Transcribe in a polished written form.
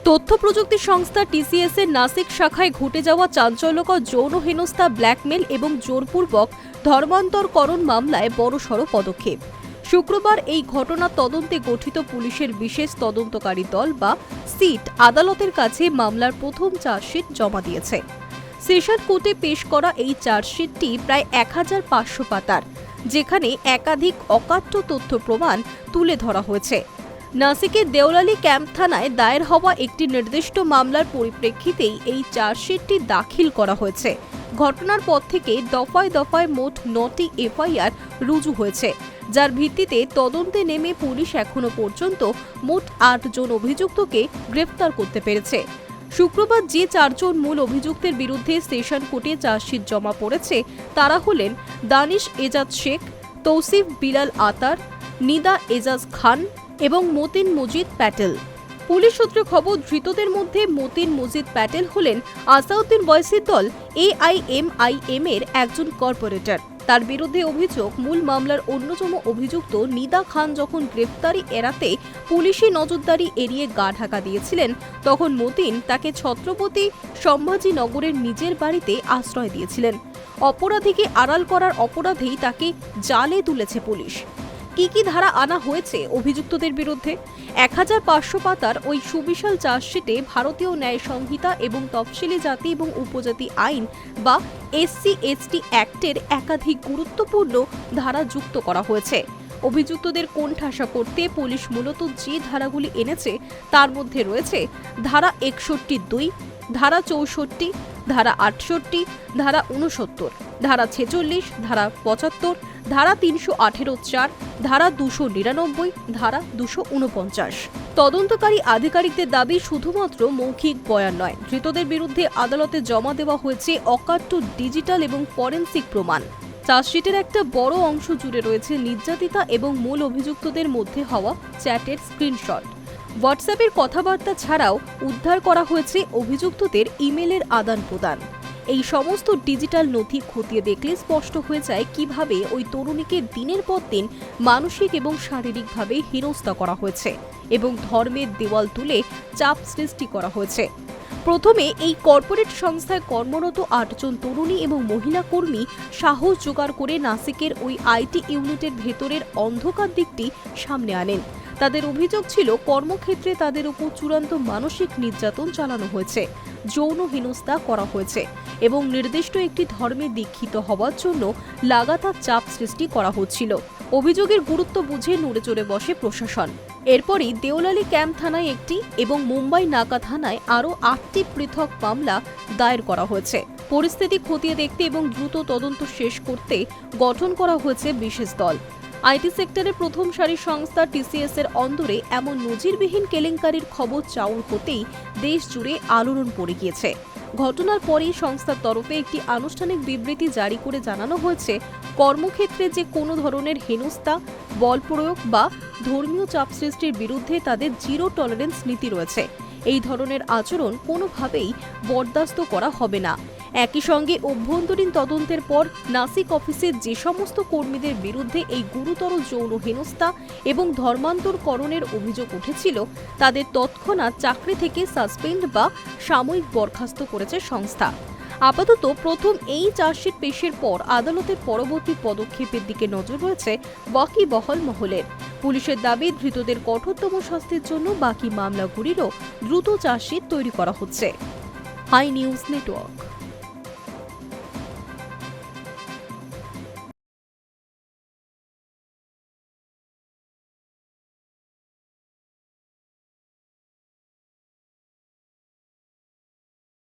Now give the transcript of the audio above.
তথ্য প্রযুক্তি সংস্থা টিসিএস এর নাসিক শাখায় ঘটে যাওয়া চাঞ্চল্যকর যৌন হেনস্থা, ব্ল্যাকমেল এবং জোরপূর্বক ধর্মান্তরকরণ মামলায় বড়সড় পদক্ষেপ। শুক্রবার এই ঘটনা তদন্তে গঠিত পুলিশের বিশেষ তদন্তকারী দল বা সিট আদালতের কাছে মামলার প্রথম চার্জশিট জমা দিয়েছে। সেশন কোর্টে পেশ করা এই চার্জশিটটি প্রায় ১,৫০০ পাতার, যেখানে একাধিক অকাট্য তথ্য প্রমাণ তুলে ধরা হয়েছে। নাসিকের দেওলালি ক্যাম্প থানায় দায়ের হওয়া একটি নির্দিষ্ট মামলার পরিপ্রেক্ষিতেই এই চার্জশিটটি দাখিল করা হয়েছে। ঘটনার পর থেকে দফায় দফায় মোট ৯টি এফআইআর রুজু হয়েছে, যার ভিত্তিতে তদন্তে নেমে পুলিশ এখনো পর্যন্ত মোট ৮ জন অভিযুক্তকে গ্রেফতার করতে পেরেছে। শুক্রবার যে ৪ জন মূল অভিযুক্তের বিরুদ্ধে সেশন কোর্টে চার্জশিট জমা পড়েছে তারা হলেন দানিশ এজাজ শেখ, তৌসিফ বিলাল আতার, নিদা এজাজ খান এবং মতিন মজিদ প্যাটেল। পুলিশ সূত্রে খবর, ধৃতদের মধ্যে মতিন মজিদ প্যাটেল হলেন আসাউদ্দিন ওয়াইসির দল AIMIM এর একজন কর্পোরেটর। তার বিরুদ্ধে অভিযোগ, মূল মামলার অন্যতম অভিযুক্ত নিদা খান যখন গ্রেফতারি এড়াতে পুলিশি নজরদারি এড়িয়ে গা ঢাকা দিয়েছিলেন, তখন মতিন তাকে ছত্রপতি সম্ভাজিনগরের নিজের বাড়িতে আশ্রয় দিয়েছিলেন। অপরাধীকে আড়াল করার অপরাধেই তাকে জালে তুলেছে পুলিশ। কি ধারা আনা হয়েছে অভিযুক্তদের বিরুদ্ধে? ১,৫০০ পাতার ওই সুবিশাল চার্জশিটে ভারতীয় ন্যায় সংহিতা এবং তফসিলি জাতি এবং উপজাতি আইন বা SC/ST অ্যাক্টের একাধিক গুরুত্বপূর্ণ ধারা যুক্ত করা হয়েছে। অভিযুক্তদের কোণঠাসা করতে পুলিশ মূলত যে ধারাগুলি এনেছে তার মধ্যে রয়েছে ধারা ৬১(২), ধারা ৬৪, ধারা ৬৮, ধারা ৬৯, ধারা ৪৬, ধারা ৭৫, ধারা ৩১৮(৪), ধারা ২৯৯, ধারা ২৪৯। তদন্তকারী আধিকারিকদের দাবি, শুধুমাত্র মৌখিক বয়ান নয়, ধৃতদের বিরুদ্ধে আদালতে জমা দেওয়া হয়েছে অকাট্য ডিজিটাল এবং ফরেনসিক প্রমাণ। চার্জশিটের একটা বড় অংশ জুড়ে রয়েছে নির্যাতিতা এবং মূল অভিযুক্তদের মধ্যে হওয়া চ্যাটের স্ক্রিনশট। হোয়াটসঅ্যাপের কথাবার্তা ছাড়াও উদ্ধার করা হয়েছে অভিযুক্তদের ইমেলের আদান প্রদান। এই সমস্ত ডিজিটাল নথি খতিয়ে দেখলে স্পষ্ট হয়ে যায় কিভাবে ওই তরুণীকে দিনের পর দিন মানসিক এবং শারীরিকভাবে হেনস্থা করা হয়েছে এবং ধর্মের দেওয়াল তুলে চাপ সৃষ্টি করা হয়েছে। প্রথমে এই কর্পোরেট সংস্থায় কর্মরত ৮ জন তরুণী এবং মহিলা কর্মী সাহস জোগাড় করে নাসিকের ওই আইটি ইউনিটের ভেতরের অন্ধকার দিকটি সামনে আনেন। তাদের অভিযোগ ছিল কর্মক্ষেত্রে তাদের উপর চূড়ান্ত মানসিক নির্যাতন চালানো হয়েছে, যৌন হেনস্থা করা হয়েছে এবং নির্দিষ্ট একটি ধর্মে দীক্ষিত হওয়ার জন্য লাগাতার চাপ সৃষ্টি করা হচ্ছিল। অভিযোগের গুরুত্ব বুঝে নড়েচড়ে বসে প্রশাসন। এরপরই দেওলালি ক্যাম্প থানায় একটি এবং মুম্বাই নাকা থানায় আরও ৮টি পৃথক মামলা দায়ের করা হয়েছে। পরিস্থিতি খতিয়ে দেখতে এবং দ্রুত তদন্ত শেষ করতে গঠন করা হয়েছে বিশেষ দল। আইটি সেক্টরের প্রথম সারির সংস্থা টিসিএস এর অন্দরে এমন নজিরবিহীন কেলেঙ্কারির খবর চাউর হতেই দেশ জুড়ে আলোড়ন পড়ে গিয়েছে। ঘটনার পরই সংস্থার তরফে একটি আনুষ্ঠানিক বিবৃতি জারি করে জানানো হয়েছে, কর্মক্ষেত্রে যে কোনো ধরনের হেনস্থা, বল প্রয়োগ বা ধর্মীয় চাপ সৃষ্টির বিরুদ্ধে তাদের জিরো টলারেন্স নীতি রয়েছে। এই ধরনের আচরণ কোনোভাবেই বরদাস্ত করা হবে না। একই সঙ্গে অভ্যন্তরীণ তদন্তের পর নাসিক অফিসের যে সমস্ত কর্মীদের বিরুদ্ধে এই গুরুতর যৌন হেনস্থা এবং ধর্মান্তরকরণের অভিযোগ উঠেছিল তাদের তৎক্ষণাৎ চাকরি থেকে সাসপেন্ড বা সাময়িক বরখাস্ত করেছে সংস্থা। আপাতত প্রথম এই চার্জশিট পেশের পর আদালতের পরবর্তী পদক্ষেপের দিকে নজর রয়েছে ওয়াকিবহাল মহলের। পুলিশের দাবি, ধৃতদের কঠোরতম শাস্তির জন্য বাকি মামলাগুলিরও দ্রুত চার্জশিট তৈরি করা হচ্ছে। Hi news network.